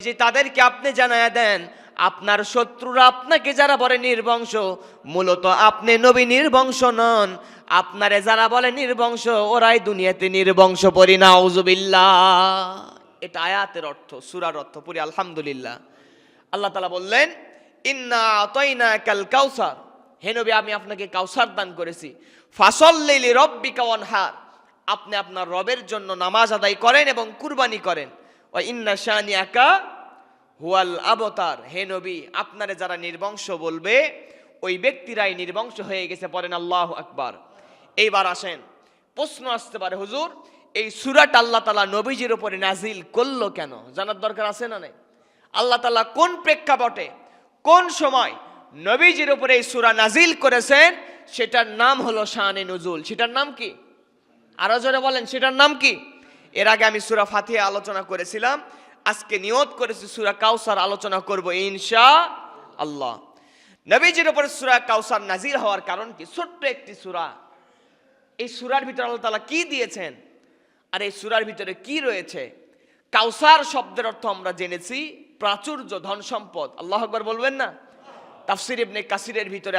যে তাদেরকে আপনি জানায়া দেন আপনার শত্রুরা আপনাকে যারা বলে নির্বংশ, মূলত আপনি নবী নির্বংশ নন। আপনারে যারা বলে নির্বংশ, ওরাই দুনিয়াতে নির্বংশ। পড়ি নাউজুবিল্লাহ। এটা আয়াতের অর্থ, সূরার অর্থ পড়ি আলহামদুলিল্লাহ। আল্লাহ তাআলা বললেন, ইন্না আতাইনাকাল কাউসার, হে নবী আমি আপনাকে কাউসার দান করেছি। ফাসল্লি লিরাব্বিকা ওয়ানহার, আপনি আপনার রবের জন্য নামাজ আদায় করেন এবং কুরবানি করেন। ওয়া ইন্না শানিআকা হুয়াল আবতার, হে নবী আপনারে যারা নির্বংশ বলবে ওই ব্যক্তিরাই নির্বংশ হয়ে গেছে। পড়েন আল্লাহু আকবার। এইবার আসেন, প্রশ্ন আসতে পারে, হুজুর এই সূরাটা আল্লাহ তাআলা নবীজির উপরে নাজিল করলো কেন? জানার দরকার আছে না নাই? আল্লাহ তাআলা কোন প্রেক্ষাপটে, কোন সময় নবীজির উপরে এই সূরা নাজিল করেছেন, সেটার নাম হলো শানে নুজুল। সেটার নাম কি? আরো জোরে বলেন, সেটার নাম কি? এর আগে আমি সূরা ফাতিহা আলোচনা করেছিলাম, আজকে নিয়ত করেছি সূরা কাউসার আলোচনা করব ইনশাআল্লাহ। নবীজির উপর সূরা কাউসার নাজিল হওয়ার কারণ কি? ছোট্ট একটি সূরা, এই সূরার ভিতরে আল্লাহ তাআলা কি দিয়েছেন আর এই সূরার ভিতরে কি রয়েছে? কাউসার শব্দের অর্থ আমরা জেনেছি প্রাচুর্য, ধন সম্পদ। আল্লাহু আকবার বলবেন না? তাফসীর ইবনে কাসিরের ভিতরে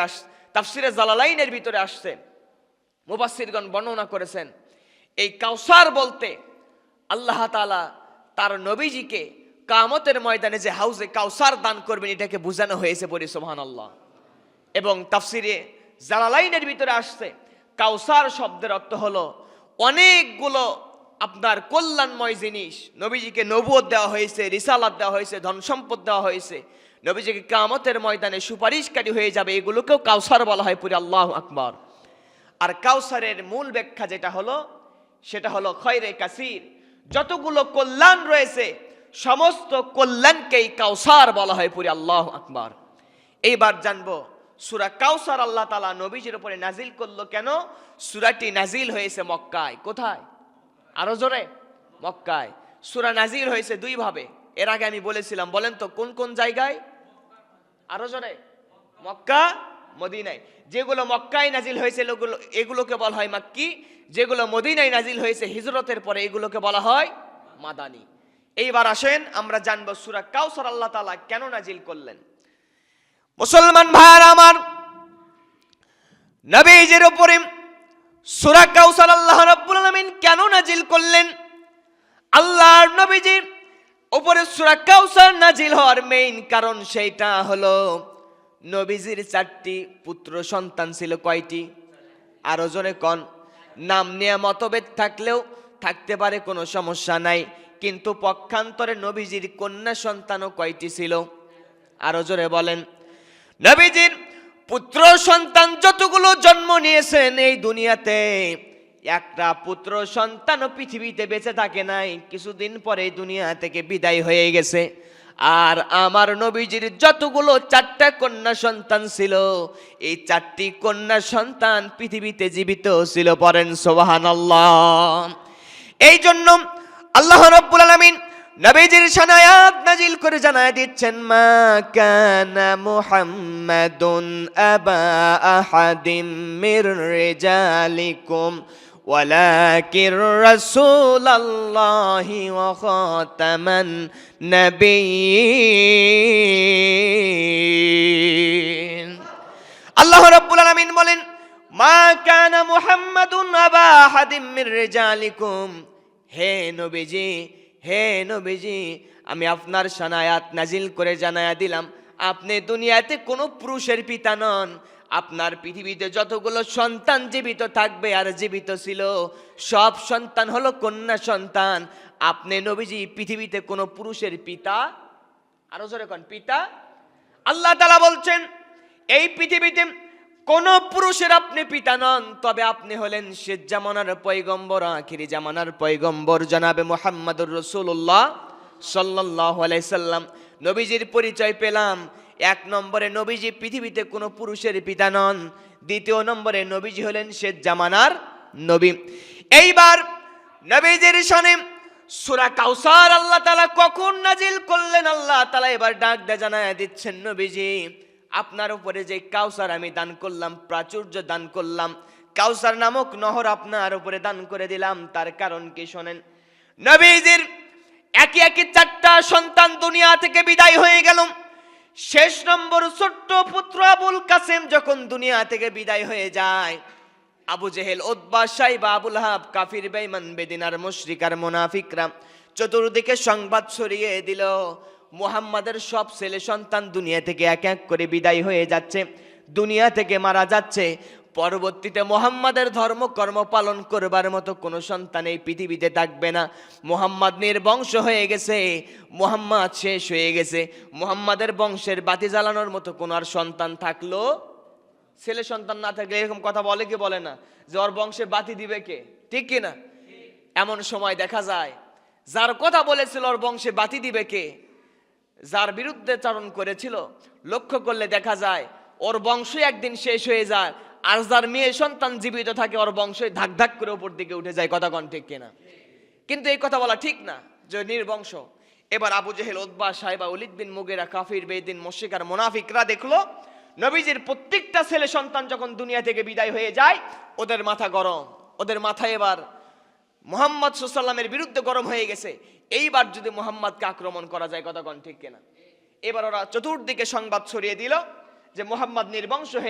তাফসীরে জালালাইনের ভিতরে আসছে, মুফাসসিরগণ বর্ণনা করেছেন এই কাউসার বলতে আল্লাহ তাআলা তার নবীজিকে কিয়ামতের ময়দানে যে হাউজে কাউসার দান করবেন এটাকে বোঝানো হয়েছে। বলি সুবহানাল্লাহ। এবং তাফসীরে জালালাইনের ভিতরে আসছে কাউসার শব্দের অর্থ হলো অনেকগুলো আপনার কল্যাণময় জিনিস। নবীজিকে নবুয়ত দেওয়া হয়েছে, রিসালাত দেওয়া হয়েছে, ধন সম্পদ দেওয়া হয়েছে, নবীজিকে কিয়ামতের ময়দানে সুপারিশকারী হয়ে যাবে, এগুলোকেও কাউসার বলা হয়। পুরি আল্লাহু আকবার। আর কাউসারের মূল ব্যাখ্যা যেটা হলো সেটা হলো খয়রে কাসির, যতগুলো কল্যাণ রয়েছে সমস্ত কল্যাণকেই কাউসার বলা হয়। পুরি আল্লাহু আকবার। এইবার জানবো সূরা কাউসার আল্লাহ তাআলা নবীজির উপরে নাজিল করলো কেন? সূরাটি নাজিল হয়েছে মক্কায়। কোথায়? আরো জোরে, মক্কায়। সূরা নাজিল হয়েছে দুই ভাবে, এর আগে আমি বলেছিলাম। বলেন তো কোন কোন জায়গায়? আরো জোরে। মক্কা, মদিনায়। যেগুলো মক্কায় নাজিল হয়েছে এগুলোকে বলা হয় মাক্কি, যেগুলো মদিনায় নাজিল হয়েছে হিজরতের পরে এগুলোকে বলা হয় মাদানী। এইবার আসেন আমরা জানবো সূরা কাউসার আল্লাহ তাআলা কেন নাজিল করলেন। মুসলমান ভাইরা আমার, নবীজির উপরে সূরা কাউসার আল্লাহ রাব্বুল আলামিন কেন নাজিল করলেন? আল্লাহর নবীজির উপরে সূরা কাউসার নাজিল হওয়ার মেইন কারণ সেইটা হলো নবীজির 4টি পুত্র সন্তান ছিল। কয়টি? আরো জোরে কোন? নাম নিয়ে মতভেদ থাকলেও থাকতে পারে, কোনো সমস্যা নাই, কিন্তু পক্ষান্তরে নবীজির কন্যা সন্তানও কয়টি ছিল? আরো জোরে বলেন। নবীজির পুত্র সন্তান যতগুলো জন্ম নিয়েছেন এই দুনিয়াতে, একটা পুত্র সন্তানও পৃথিবীতে বেঁচে থাকে নাই, কিছুদিন পরে এই দুনিয়া থেকে বিদায় হয়ে গেছে। আর আমার নবীজির যতগুলো 4টা কন্যা সন্তান ছিল, এই 4টি কন্যা সন্তান পৃথিবীতে জীবিত ছিল। পড়েন সুবহানাল্লাহ। এই জন্য আল্লাহ রাব্বুল আলামিন নবীজির শানে আয়াত নাজিল করে জানায় দিচ্ছেন, মা কানা মুহাম্মাদুন আবা আহাদিম মির রিজালিকুম ওয়ালাকিন রাসূলুল্লাহি ওয়া খাতামান নাবিয়্যিন। আল্লাহ রাব্বুল আলামিন বলেন, মা কানা মুহাম্মাদুন আবা আহাদিম মির রিজালিকুম, হে নবীজি, হে নবীজি আমি আপনার শানে আয়াত নাজিল করে জানায়া দিলাম আপনি দুনিয়াতে কোনো পুরুষের পিতা নন। আপনার পৃথিবীতে যতগুলো সন্তান জীবিত থাকবে আর জীবিত ছিল সব সন্তান হলো কন্যা সন্তান। আপনি নবীজি পৃথিবীতে কোনো পুরুষের পিতা, আরো জোরে কোন, পিতা। আল্লাহ তাআলা বলছেন এই পৃথিবীতে কোন পুরুষের আপনি পিতা নন, তবে আপনি হলেন শেষ জামানার পয়গম্বর, আখিরি জামানার পয়গম্বর জনাবে মুহাম্মদুর রাসূলুল্লাহ সাল্লাল্লাহু আলাইহি সাল্লাম। নবীজির পরিচয় পেলাম, 1 নম্বরে নবীজি পৃথিবীতে কোনো পুরুষের পিতা নন, 2য় নম্বরে নবীজি হলেন শেষ জামানার নবী। এইবার নবীজির শানে সূরা কাউসার আল্লাহ তাআলা কখন নাজিল করলেন? আল্লাহ তাআলা এবার ডাক দিয়ে জানায় দিচ্ছেন, নবীজি আপনার উপরে যে কাউসার আমি দান করলাম, প্রাচুর্য দান করলাম, কাউসার নামক নহর আপনার উপরে দান করে দিলাম, তার কারণ কি শোনেন। নবীজির একে একে 4টা সন্তান দুনিয়া থেকে বিদায় হয়ে গেল। শেষ নম্বর ছোট্ট পুত্র আবুল কাসেম যখন দুনিয়া থেকে বিদায় হয়ে যায়, আবু জেহেল, উতবা, সাইবা, আবুল আহাব, কাফির, বেঈমান, বেদিনার, মুশরিক আর মুনাফিকরা চতুর্দিকে সংবাদ ছড়িয়ে দিল মুহাম্মাদের সব ছেলে সন্তান দুনিয়া থেকে এক এক করে বিদায় হয়ে যাচ্ছে, দুনিয়া থেকে মারা যাচ্ছে। পরবর্তীতে মুহাম্মাদের ধর্মকর্ম পালন করবার মতো কোনো সন্তান এই পৃথিবীতে থাকবে না। মুহাম্মদ নির্বংশ হয়ে গেছে, মুহাম্মদ শেষ হয়ে গেছে। মুহাম্মাদের বংশের বাতি জ্বালানোর মতো কোনো আর সন্তান থাকলো, ছেলে সন্তান না থাকলে এরকম কথা বলে কি বলে না যে ওর বংশে বাতি দিবে কে, ঠিক কি না? এমন সময় দেখা যায় যার কথা বলেছিল ওর বংশে বাতি দিবে কে, যার বিরুদ্ধে চারণ করেছিল, লক্ষ্য করলে দেখা যায় ওর বংশ একদিন শেষ হয়ে যায়, আর যার মেয়ে সন্তান জীবিত থাকে ওর বংশ ধাক ধাক করে উপর দিকে উঠে যায়। কথা কন ঠিক কিনা? কিন্তু এই কথা বলা ঠিক না যে নির্বংশ। এবার আবু জেহেল, উতবা, সাইবা, ওলীদ বিন মুগীরা, কাফির, বেদিন, মুশরিক আর মুনাফিকরা দেখলো নবীজির প্রত্যেকটা ছেলে সন্তান যখন দুনিয়া থেকে বিদায় হয়ে যায়, ওদের মাথা গরম, ওদের মাথায় এবার মুহাম্মদ সাল্লাল্লাহু আলাইহি ওয়াসাল্লামের বিরুদ্ধে গরম হয়ে গেছে। এইবার যদি মুহাম্মদকে আক্রমণ করা যায়, কথা কন ঠিক কিনা? এবার ওরা চতুর্দিকে সংবাদ ছড়িয়ে দিল যে মুহাম্মদ নির্বংশ হয়ে